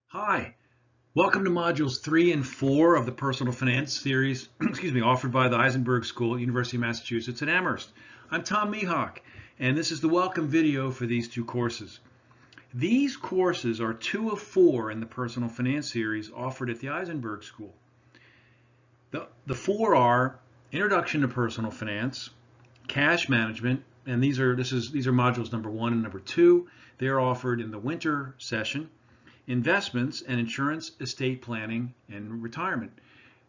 Hi, welcome to modules 3 and 4 of the Personal Finance series, offered by the Isenberg School at University of Massachusetts at Amherst. I'm Tom Mihawk, and this is the welcome video for these two courses. These courses are 2 of 4 in the Personal Finance series offered at the Isenberg School. The 4 are Introduction to Personal Finance, Cash Management, and these are modules number 1 and number 2. They are offered in the winter session. Investments and Insurance, Estate Planning, and Retirement.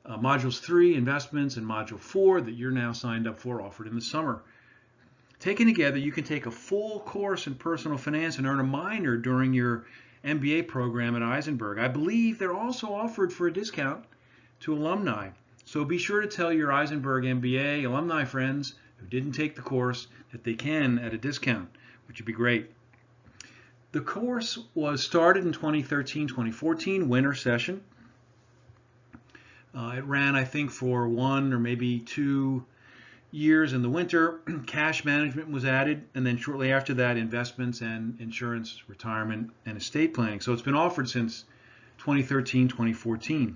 Modules 3, Investments, and Module 4 that you're now signed up for offered in the summer. Taken together, you can take a full course in personal finance and earn a minor during your MBA program at Isenberg. I believe they're also offered for a discount to alumni. So be sure to tell your Isenberg MBA alumni friends who didn't take the course that they can at a discount, which would be great. The course was started in 2013-2014 winter session. It ran, I think, for 1 or maybe 2 years in the winter. Cash management was added, and then shortly after that, investments and insurance, retirement, and estate planning. So it's been offered since 2013-2014.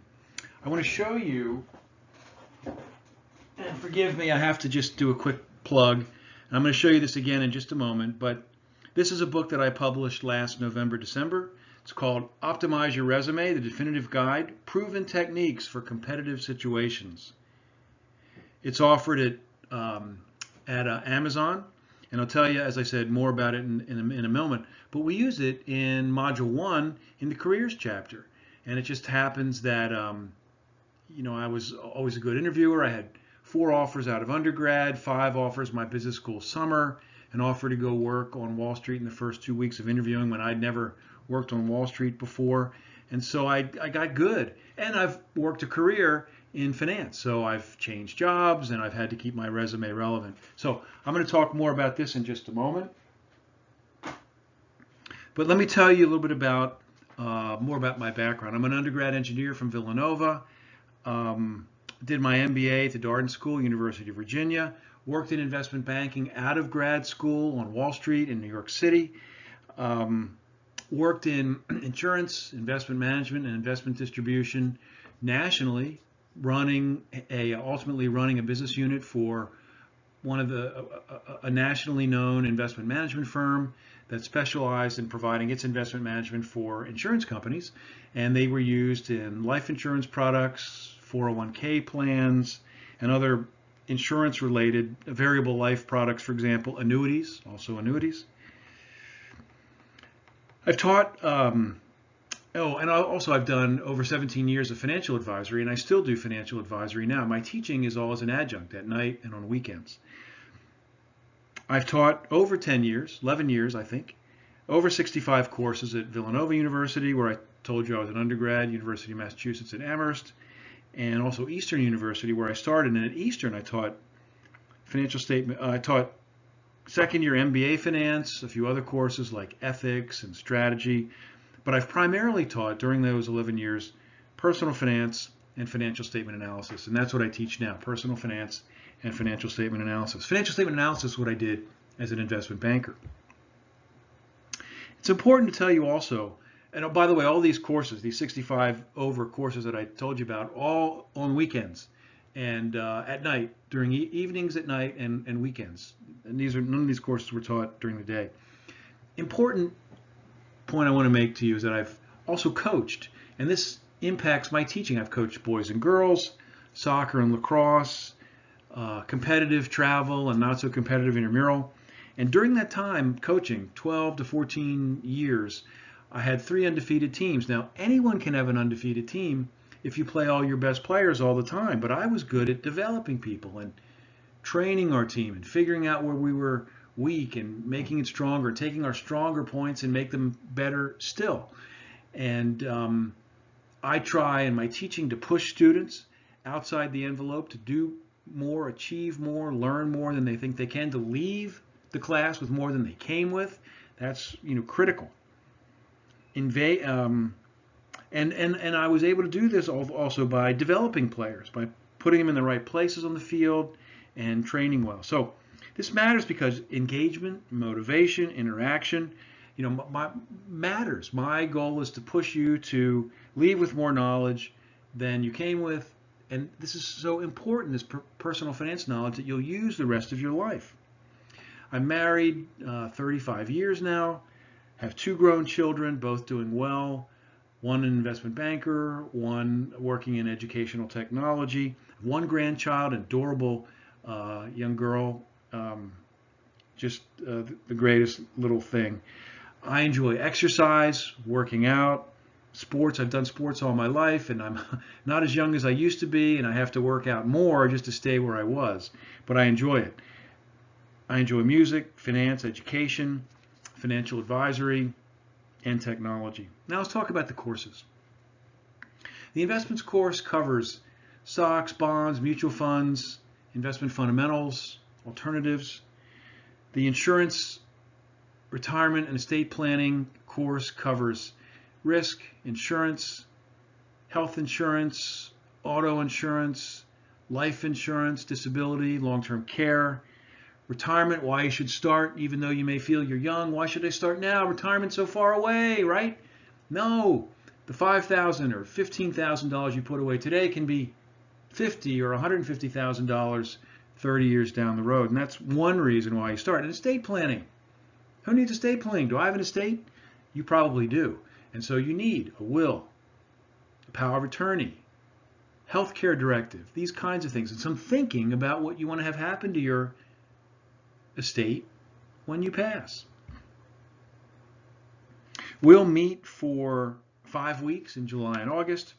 I want to show you, and forgive me, I have to just do a quick plug. I'm going to show you this again in just a moment, but this is a book that I published last November, December. It's called Optimize Your Resume, the Definitive Guide, Proven Techniques for Competitive Situations. It's offered at Amazon, and I'll tell you, as I said, more about it in a moment. But we use it in Module 1 in the Careers chapter. And it just happens that, I was always a good interviewer. I had 4 offers out of undergrad, 5 offers my business school summer, an offer to go work on Wall Street in the first 2 weeks of interviewing when I'd never worked on Wall Street before. And so I got good. And I've worked a career in finance. So I've changed jobs and I've had to keep my resume relevant. So I'm going to talk more about this in just a moment. But let me tell you a little bit about more about my background. I'm an undergrad engineer from Villanova. Did my MBA at the Darden School, University of Virginia. Worked in investment banking out of grad school on Wall Street in New York City. Worked in insurance, investment management, and investment distribution nationally, ultimately running a business unit for one of a nationally known investment management firm that specialized in providing its investment management for insurance companies. And they were used in life insurance products, 401k plans, and other insurance-related variable life products, for example, annuities, also annuities. I've taught, and also I've done over 17 years of financial advisory, and I still do financial advisory now. My teaching is all as an adjunct at night and on weekends. I've taught over 10 years, 11 years, I think, over 65 courses at Villanova University, where I told you I was an undergrad, University of Massachusetts at Amherst, and also Eastern University, where I started. And at Eastern, I taught financial statement. I taught second-year MBA finance, a few other courses like ethics and strategy. But I've primarily taught during those 11 years personal finance and financial statement analysis, and that's what I teach now: personal finance and financial statement analysis. Financial statement analysis is what I did as an investment banker. It's important to tell you also. And oh, by the way, all these courses, these 65 over courses that I told you about, all on weekends and at night, during evenings at night and weekends. And none of these courses were taught during the day. Important point I want to make to you is that I've also coached, and this impacts my teaching. I've coached boys and girls, soccer and lacrosse, competitive travel and not so competitive intramural. And during that time coaching, 12 to 14 years, I had 3 undefeated teams. Now, anyone can have an undefeated team if you play all your best players all the time, but I was good at developing people and training our team and figuring out where we were weak and making it stronger, taking our stronger points and make them better still. And I try in my teaching to push students outside the envelope to do more, achieve more, learn more than they think they can, to leave the class with more than they came with. That's critical. And I was able to do this also by developing players, by putting them in the right places on the field and training well. So this matters because engagement, motivation, interaction, matters. My goal is to push you to leave with more knowledge than you came with. And this is so important, this personal finance knowledge, that you'll use the rest of your life. I'm married 35 years now, have 2 grown children, both doing well. One an investment banker, one working in educational technology. 1 grandchild, adorable young girl, just the greatest little thing. I enjoy exercise, working out, sports. I've done sports all my life, and I'm not as young as I used to be, and I have to work out more just to stay where I was. But I enjoy it. I enjoy music, finance, education, financial advisory, and technology. Now let's talk about the courses. The investments course covers stocks, bonds, mutual funds, investment fundamentals, alternatives. The insurance, retirement, and estate planning course covers risk, insurance, health insurance, auto insurance, life insurance, disability, long-term care, retirement, why you should start even though you may feel you're young. Why should I start now? Retirement's so far away, right? No, the $5,000 or $15,000 you put away today can be $50,000 or $150,000 30 years down the road. And that's one reason why you start. And estate planning. Who needs estate planning? Do I have an estate? You probably do. And so you need a will, a power of attorney, healthcare directive, these kinds of things, and some thinking about what you want to have happen to your estate when you pass. We'll meet for 5 weeks in July and August.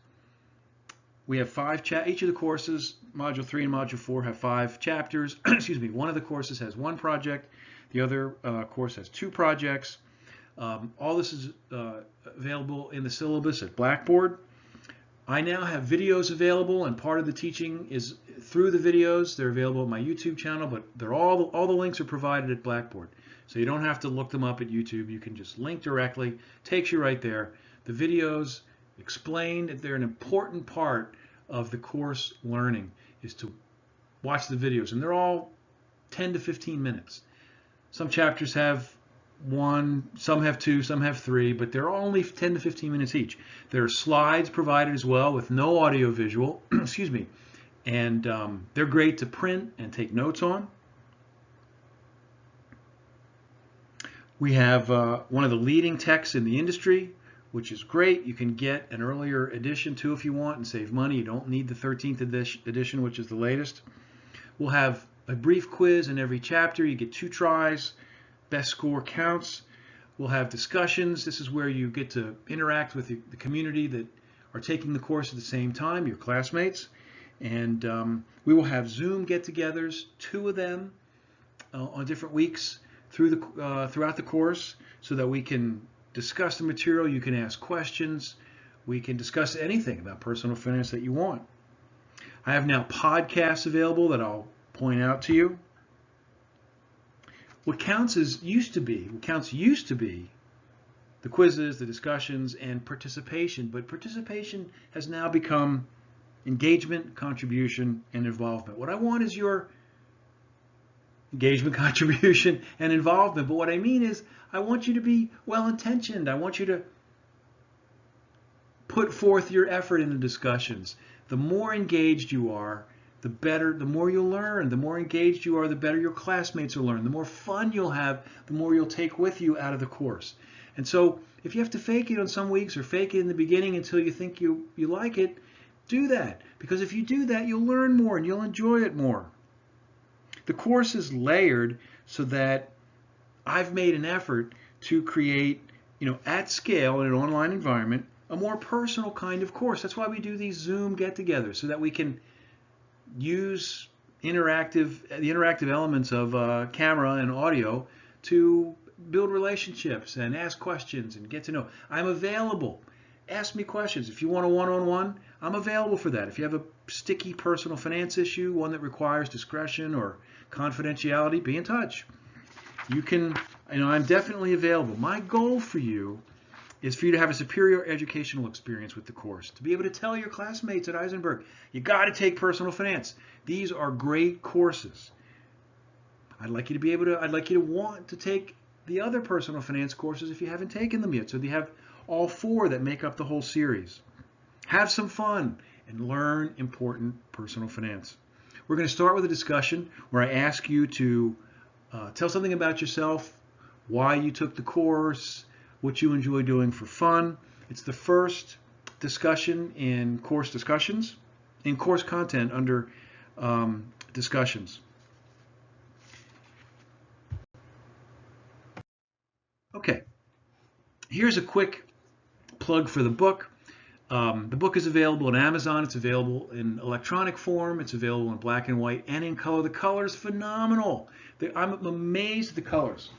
We have 5 each of the courses, Module 3 and Module 4, have 5 chapters. Excuse me. One of the courses has 1 project. The other course has 2 projects. All this is available in the syllabus at Blackboard. I now have videos available, and part of the teaching is through the videos. They're available on my YouTube channel, but they're all the links are provided at Blackboard. So you don't have to look them up at YouTube. You can just link directly. Takes you right there. The videos explain that they're an important part of the course learning is to watch the videos, and they're all 10 to 15 minutes. Some chapters have 1, some have 2, some have 3, but they're only 10 to 15 minutes each. There are slides provided as well with no audio visual, excuse me, and they're great to print and take notes on. We have one of the leading texts in the industry, which is great. You can get an earlier edition too if you want and save money. You don't need the 13th edition, which is the latest. We'll have a brief quiz in every chapter. You get 2 tries. Best score counts. We'll have discussions. This is where you get to interact with the community that are taking the course at the same time, your classmates. And we will have Zoom get-togethers, 2 of them on different weeks throughout the course, so that we can discuss the material. You can ask questions. We can discuss anything about personal finance that you want. I have now podcasts available that I'll point out to you. What counts used to be the quizzes, the discussions, and participation. But participation has now become engagement, contribution, and involvement. What I want is your engagement, contribution, and involvement. But what I mean is I want you to be well-intentioned. I want you to put forth your effort in the discussions. The more engaged you are, the better, the more you'll learn. The more engaged you are, the better your classmates will learn. The more fun you'll have, the more you'll take with you out of the course. And so if you have to fake it on some weeks or fake it in the beginning until you think you like it, do that. Because if you do that, you'll learn more and you'll enjoy it more. The course is layered so that I've made an effort to create, at scale in an online environment, a more personal kind of course. That's why we do these Zoom get-togethers, so that we can use the interactive elements of camera and audio to build relationships and ask questions and get to know. I'm available. Ask me questions. If you want a one-on-one, I'm available for that. If you have a sticky personal finance issue, one that requires discretion or confidentiality, be in touch. You can, I'm definitely available. My goal for you is for you to have a superior educational experience with the course, to be able to tell your classmates at Isenberg, you got to take personal finance. These are great courses. I'd like you to want to take the other personal finance courses if you haven't taken them yet. So you have all 4 that make up the whole series. Have some fun and learn important personal finance. We're going to start with a discussion where I ask you to tell something about yourself, why you took the course, what you enjoy doing for fun. It's the first discussion in course discussions, in course content under discussions. Okay, here's a quick plug for the book. The book is available on Amazon. It's available in electronic form. It's available in black and white and in color. The color is phenomenal. I'm amazed at the colors.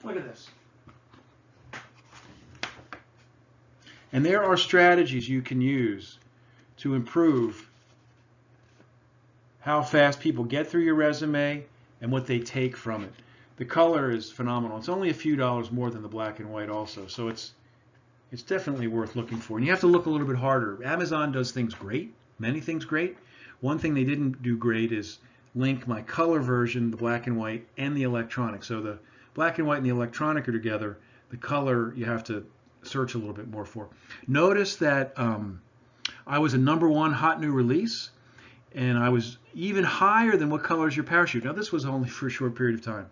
Look at this. And there are strategies you can use to improve how fast people get through your resume and what they take from it. The color is phenomenal. It's only a few dollars more than the black and white also, so it's definitely worth looking for. And you have to look a little bit harder. Amazon does things great, many things great. One thing they didn't do great is link my color version, the black and white, and the electronic. So the black and white and the electronic are together. The color you have to search a little bit more for. Notice that I was a #1 hot new release, and I was even higher than What Color Is Your Parachute. Now this was only for a short period of time.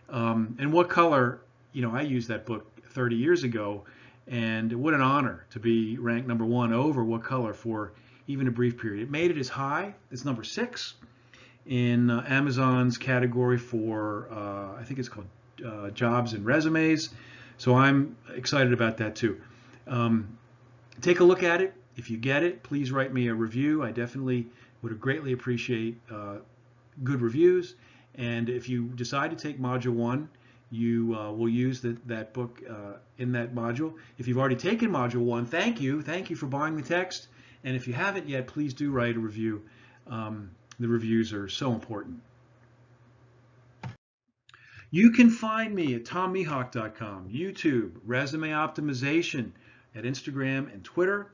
And What Color, I used that book 30 years ago, and what an honor to be ranked #1 over What Color for even a brief period. It made it as high as #6 in Amazon's category for, I think it's called Jobs and Resumes. So I'm excited about that too. Take a look at it. If you get it, please write me a review. I definitely would greatly appreciate good reviews. And if you decide to take Module 1, you will use that book in that module. If you've already taken Module 1, thank you. Thank you for buying the text. And if you haven't yet, please do write a review. The reviews are so important. You can find me at tommihawk.com, YouTube, Resume Optimization at Instagram and Twitter.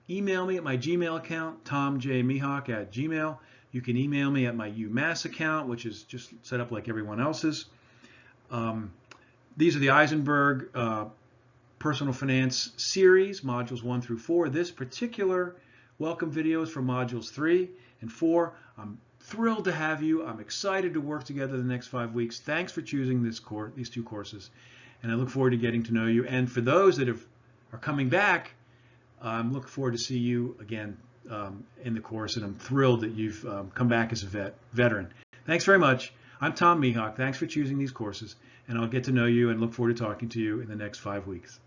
Email me at my Gmail account, tomjmihawk@gmail. You can email me at my UMass account, which is just set up like everyone else's. These are the Isenberg Personal Finance series, modules 1 through 4. This particular welcome video is for modules 3 and 4. I'm thrilled to have you. I'm excited to work together the next 5 weeks. Thanks for choosing these 2 courses, and I look forward to getting to know you. And for those that are coming back, I'm looking forward to see you again in the course, and I'm thrilled that you've come back as a veteran. Thanks very much. I'm Tom Mihawk. Thanks for choosing these courses, and I'll get to know you and look forward to talking to you in the next 5 weeks.